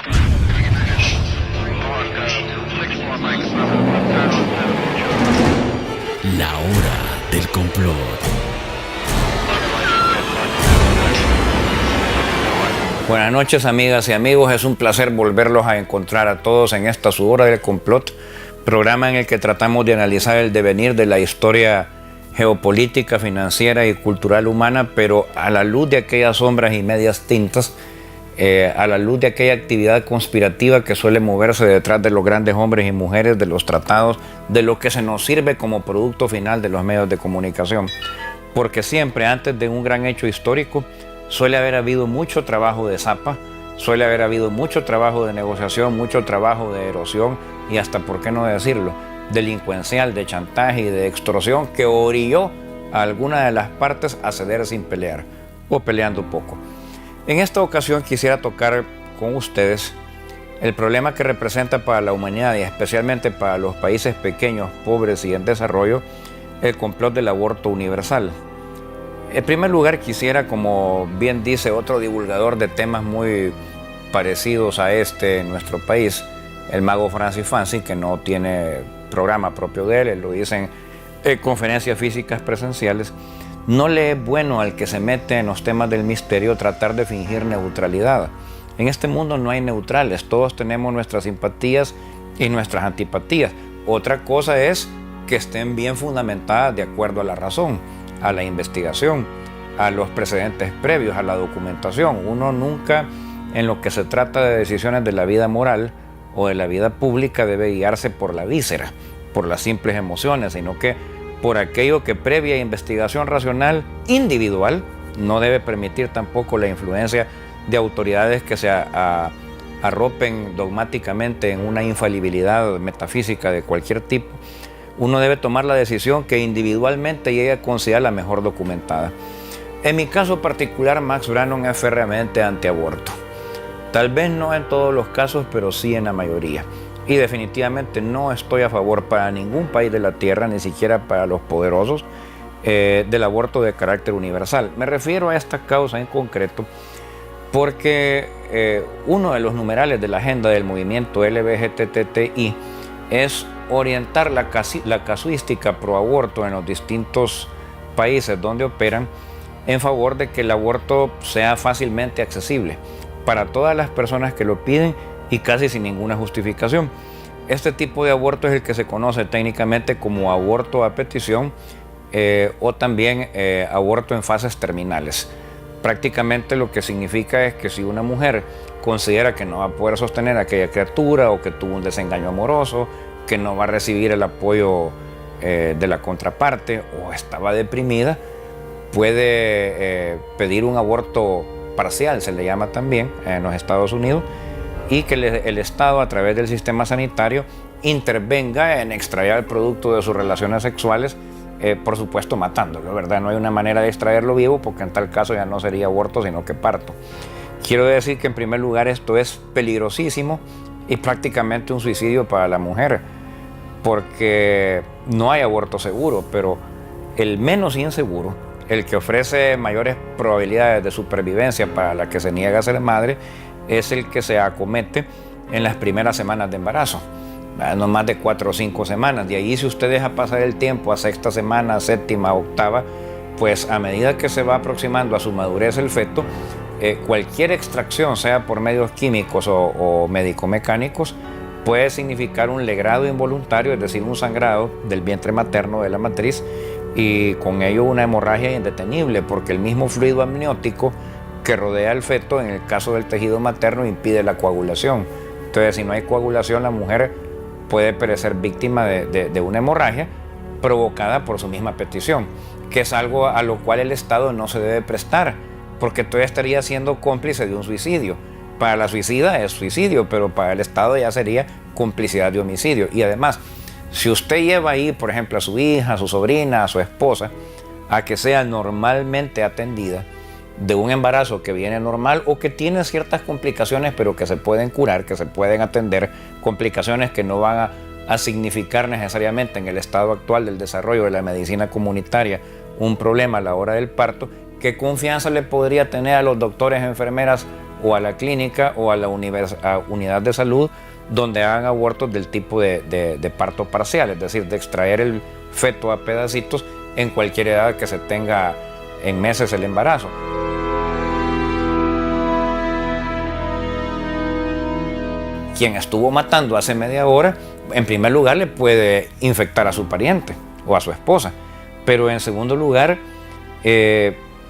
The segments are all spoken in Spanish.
La hora del complot. Buenas noches, amigas y amigos, es un placer volverlos a encontrar a todos en esta su hora del complot, programa en el que tratamos de analizar el devenir de la historia geopolítica, financiera y cultural humana, pero a la luz de aquellas sombras y medias tintas, a la luz de aquella actividad conspirativa que suele moverse detrás de los grandes hombres y mujeres, de los tratados, de lo que se nos sirve como producto final de los medios de comunicación. Porque siempre antes de un gran hecho histórico suele haber habido mucho trabajo de zapa, suele haber habido mucho trabajo de negociación, mucho trabajo de erosión y hasta, por qué no decirlo, delincuencial, de chantaje y de extorsión que orilló a alguna de las partes a ceder sin pelear o peleando poco. En esta ocasión quisiera tocar con ustedes el problema que representa para la humanidad y especialmente para los países pequeños, pobres y en desarrollo, el complot del aborto universal. En primer lugar quisiera, como bien dice otro divulgador de temas muy parecidos a este en nuestro país, el mago Francis Fancy, que no tiene programa propio de él, lo dicen en conferencias físicas presenciales, no le es bueno al que se mete en los temas del misterio tratar de fingir neutralidad. En este mundo no hay neutrales, todos tenemos nuestras simpatías y nuestras antipatías. Otra cosa es que estén bien fundamentadas de acuerdo a la razón, a la investigación, a los precedentes previos, a la documentación. Uno nunca, en lo que se trata de decisiones de la vida moral o de la vida pública, debe guiarse por la víscera, por las simples emociones, sino que por aquello que previa investigación racional individual no debe permitir tampoco la influencia de autoridades que se arropen dogmáticamente en una infalibilidad metafísica de cualquier tipo. Uno debe tomar la decisión que individualmente llegue a considerar la mejor documentada. En mi caso particular, Max Brannon es férreamente antiaborto. Tal vez no en todos los casos, pero sí en la mayoría. Y definitivamente no estoy a favor para ningún país de la tierra, ni siquiera para los poderosos, del aborto de carácter universal. Me refiero a esta causa en concreto porque uno de los numerales de la agenda del movimiento LGBTTI es orientar la casuística pro aborto en los distintos países donde operan en favor de que el aborto sea fácilmente accesible para todas las personas que lo piden y casi sin ninguna justificación. Este tipo de aborto es el que se conoce técnicamente como aborto a petición o también aborto en fases terminales. Prácticamente lo que significa es que si una mujer considera que no va a poder sostener a aquella criatura o que tuvo un desengaño amoroso, que no va a recibir el apoyo de la contraparte o estaba deprimida, puede pedir un aborto parcial, se le llama también en los Estados Unidos, y que el Estado, a través del sistema sanitario, intervenga en extraer el producto de sus relaciones sexuales, por supuesto matándolo, ¿verdad? No hay una manera de extraerlo vivo porque en tal caso ya no sería aborto sino que parto. Quiero decir que en primer lugar esto es peligrosísimo y prácticamente un suicidio para la mujer, porque no hay aborto seguro, pero el menos inseguro, el que ofrece mayores probabilidades de supervivencia para la que se niega a ser madre, es el que se acomete en las primeras semanas de embarazo, no más de 4 o 5 semanas. De ahí, si usted deja pasar el tiempo a sexta semana, séptima, octava, pues a medida que se va aproximando a su madurez el feto, cualquier extracción, sea por medios químicos o médico-mecánicos, puede significar un legrado involuntario, es decir, un sangrado del vientre materno de la matriz y con ello una hemorragia indetenible, porque el mismo fluido amniótico que rodea el feto, en el caso del tejido materno, impide la coagulación. Entonces, si no hay coagulación, la mujer puede perecer víctima de una hemorragia provocada por su misma petición, que es algo a lo cual el Estado no se debe prestar, porque todavía estaría siendo cómplice de un suicidio. Para la suicida es suicidio, pero para el Estado ya sería complicidad de homicidio. Y además, si usted lleva ahí, por ejemplo, a su hija, a su sobrina, a su esposa, a que sea normalmente atendida de un embarazo que viene normal o que tiene ciertas complicaciones pero que se pueden curar, que se pueden atender, complicaciones que no van a significar necesariamente en el estado actual del desarrollo de la medicina comunitaria un problema a la hora del parto, ¿qué confianza le podría tener a los doctores, enfermeras o a la clínica o a la unidad de salud donde hagan abortos del tipo de parto parcial, es decir, de extraer el feto a pedacitos en cualquier edad que se tenga en meses el embarazo. Quien estuvo matando hace media hora, en primer lugar le puede infectar a su pariente o a su esposa, pero en segundo lugar,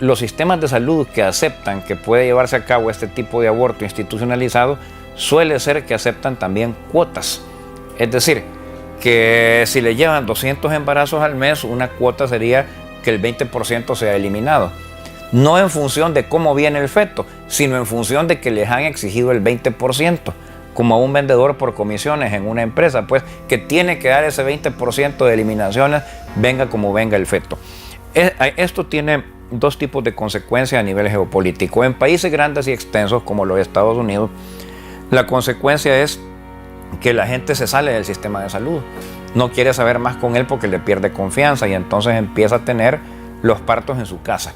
los sistemas de salud que aceptan que puede llevarse a cabo este tipo de aborto institucionalizado suele ser que aceptan también cuotas. Es decir, que si le llevan 200 embarazos al mes, una cuota sería que el 20% sea eliminado. No en función de cómo viene el feto, sino en función de que les han exigido el 20%, como a un vendedor por comisiones en una empresa, pues que tiene que dar ese 20% de eliminaciones, venga como venga el feto. Esto tiene dos tipos de consecuencias a nivel geopolítico. En países grandes y extensos como los Estados Unidos, la consecuencia es que la gente se sale del sistema de salud. No quiere saber más con él porque le pierde confianza y entonces empieza a tener los partos en su casa.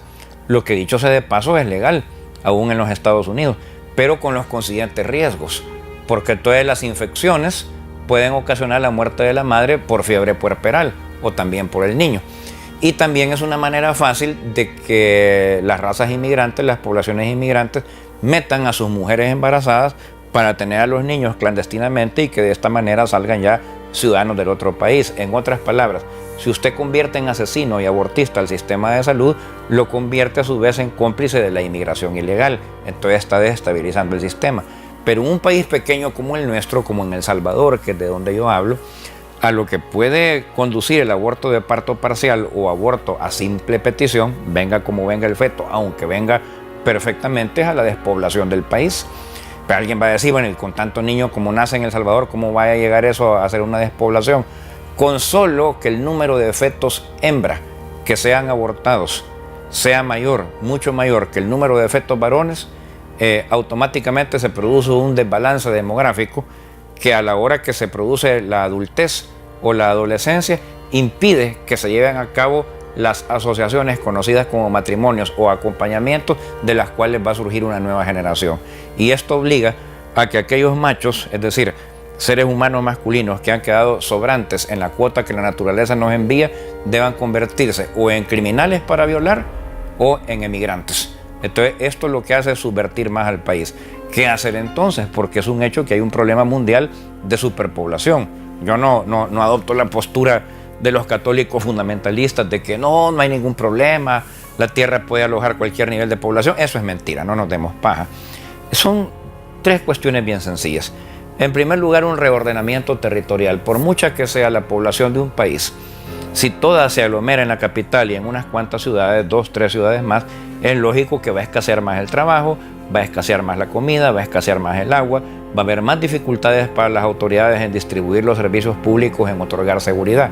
Lo que dicho sea de paso es legal, aún en los Estados Unidos, pero con los consiguientes riesgos, porque todas las infecciones pueden ocasionar la muerte de la madre por fiebre puerperal o también por el niño. Y también es una manera fácil de que las razas inmigrantes, las poblaciones inmigrantes, metan a sus mujeres embarazadas para tener a los niños clandestinamente y que de esta manera salgan ya ciudadanos del otro país. En otras palabras, si usted convierte en asesino y abortista al sistema de salud, lo convierte a su vez en cómplice de la inmigración ilegal. Entonces está desestabilizando el sistema. Pero en un país pequeño como el nuestro, como en El Salvador, que es de donde yo hablo, a lo que puede conducir el aborto de parto parcial o aborto a simple petición, venga como venga el feto, aunque venga perfectamente, es a la despoblación del país. Pero alguien va a decir, bueno, y con tantos niños como nacen en El Salvador, ¿cómo va a llegar eso a ser una despoblación? Con solo que el número de fetos hembra que sean abortados sea mayor, mucho mayor que el número de fetos varones, automáticamente se produce un desbalance demográfico que a la hora que se produce la adultez o la adolescencia impide que se lleven a cabo las asociaciones conocidas como matrimonios o acompañamientos de las cuales va a surgir una nueva generación. Y esto obliga a que aquellos machos, es decir, seres humanos masculinos que han quedado sobrantes en la cuota que la naturaleza nos envía, deban convertirse o en criminales para violar o en emigrantes. Entonces esto lo que hace es subvertir más al país. ¿Qué hacer entonces? Porque es un hecho que hay un problema mundial de superpoblación. Yo no adopto la postura de los católicos fundamentalistas de que no hay ningún problema, la tierra puede alojar cualquier nivel de población. Eso es mentira, no nos demos paja. Son tres cuestiones bien sencillas. En primer lugar, un reordenamiento territorial. Por mucha que sea la población de un país, si toda se aglomera en la capital y en unas cuantas ciudades, 2, 3 ciudades más, es lógico que va a escasear más el trabajo, va a escasear más la comida, va a escasear más el agua, va a haber más dificultades para las autoridades en distribuir los servicios públicos, en otorgar seguridad.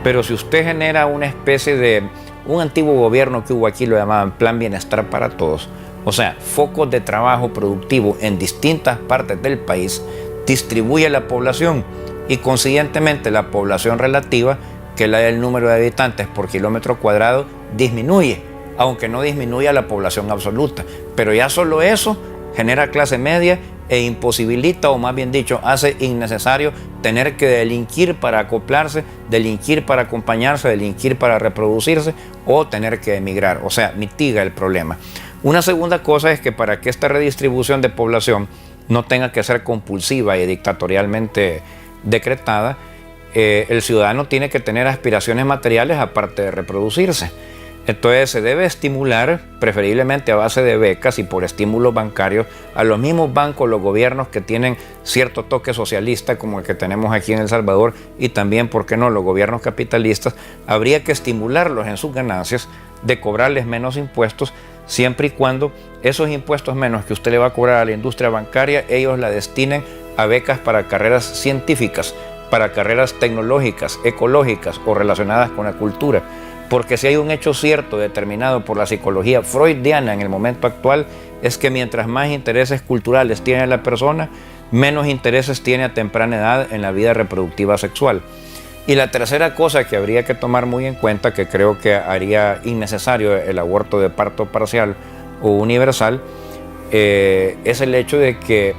Pero si usted genera una especie de un antiguo gobierno que hubo aquí, lo llamaban Plan Bienestar para Todos, o sea, focos de trabajo productivo en distintas partes del país, distribuye la población y consiguientemente la población relativa, que es la del número de habitantes por kilómetro cuadrado, disminuye, aunque no disminuya la población absoluta. Pero ya solo eso genera clase media e imposibilita, o más bien dicho, hace innecesario tener que delinquir para acoplarse, delinquir para acompañarse, delinquir para reproducirse o tener que emigrar. O sea, mitiga el problema. Una segunda cosa es que para que esta redistribución de población no tenga que ser compulsiva y dictatorialmente decretada, el ciudadano tiene que tener aspiraciones materiales aparte de reproducirse. Entonces se debe estimular, preferiblemente a base de becas y por estímulos bancarios, a los mismos bancos, los gobiernos que tienen cierto toque socialista como el que tenemos aquí en El Salvador, y también, ¿por qué no?, los gobiernos capitalistas. Habría que estimularlos en sus ganancias de cobrarles menos impuestos, siempre y cuando esos impuestos menos que usted le va a cobrar a la industria bancaria, ellos la destinen a becas para carreras científicas, para carreras tecnológicas, ecológicas o relacionadas con la cultura. Porque si hay un hecho cierto determinado por la psicología freudiana en el momento actual, es que mientras más intereses culturales tiene la persona, menos intereses tiene a temprana edad en la vida reproductiva sexual. Y la tercera cosa que habría que tomar muy en cuenta, que creo que haría innecesario el aborto de parto parcial o universal, es el hecho de que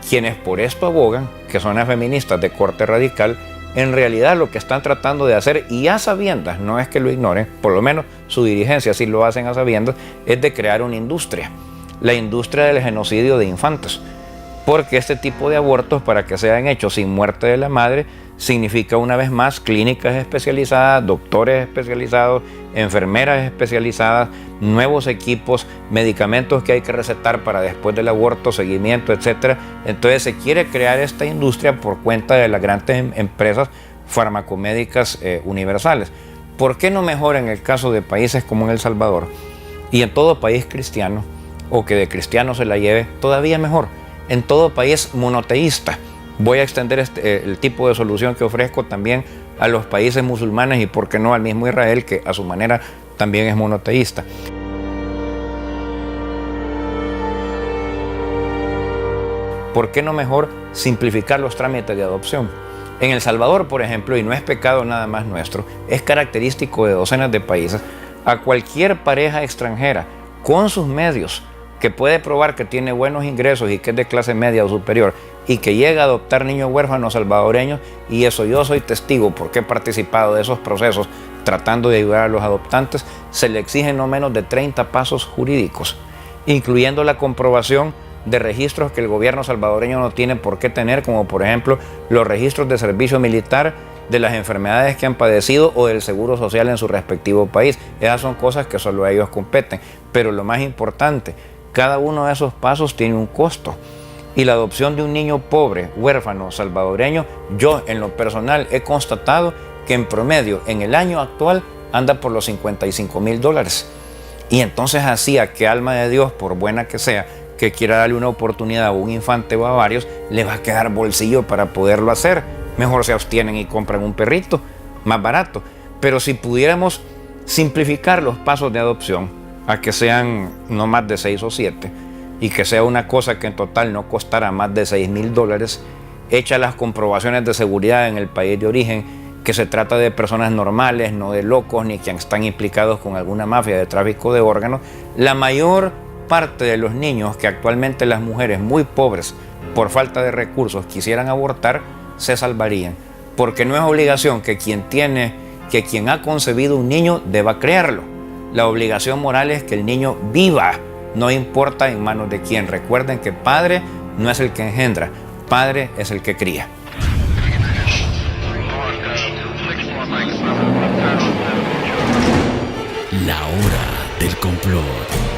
quienes por esto abogan, que son las feministas de corte radical, en realidad lo que están tratando de hacer, y a sabiendas, no es que lo ignoren, por lo menos su dirigencia sí lo hacen a sabiendas, es de crear una industria, la industria del genocidio de infantes. Porque este tipo de abortos, para que sean hechos sin muerte de la madre, significa una vez más clínicas especializadas, doctores especializados, enfermeras especializadas, nuevos equipos, medicamentos que hay que recetar para después del aborto, seguimiento, etc. Entonces se quiere crear esta industria por cuenta de las grandes empresas farmacomédicas universales. ¿Por qué no mejor en el caso de países como en El Salvador y en todo país cristiano, o que de cristiano se la lleve, todavía mejor, en todo país monoteísta? Voy a extender el tipo de solución que ofrezco también a los países musulmanes y, por qué no, al mismo Israel, que a su manera también es monoteísta. ¿Por qué no mejor simplificar los trámites de adopción? En El Salvador, por ejemplo, y no es pecado nada más nuestro, es característico de docenas de países, a cualquier pareja extranjera con sus medios, que puede probar que tiene buenos ingresos y que es de clase media o superior, y que llega a adoptar niños huérfanos salvadoreños, y eso yo soy testigo porque he participado de esos procesos tratando de ayudar a los adoptantes, se le exigen no menos de 30 pasos jurídicos, incluyendo la comprobación de registros que el gobierno salvadoreño no tiene por qué tener, como por ejemplo los registros de servicio militar, de las enfermedades que han padecido o del seguro social en su respectivo país. Esas son cosas que solo a ellos competen. Pero lo más importante, cada uno de esos pasos tiene un costo. Y la adopción de un niño pobre, huérfano, salvadoreño, yo en lo personal he constatado que en promedio en el año actual anda por los $55,000. Y entonces así a qué alma de Dios, por buena que sea, que quiera darle una oportunidad a un infante o a varios, le va a quedar bolsillo para poderlo hacer. Mejor se abstienen y compran un perrito más barato. Pero si pudiéramos simplificar los pasos de adopción a que sean no más de 6 o 7, y que sea una cosa que en total no costará más de $6,000, hecha las comprobaciones de seguridad en el país de origen, que se trata de personas normales, no de locos ni que están implicados con alguna mafia de tráfico de órganos, la mayor parte de los niños que actualmente las mujeres muy pobres por falta de recursos quisieran abortar se salvarían, porque no es obligación que quien ha concebido un niño deba crearlo. La obligación moral es que el niño viva, no importa en manos de quién. Recuerden que padre no es el que engendra, padre es el que cría. La hora del complot.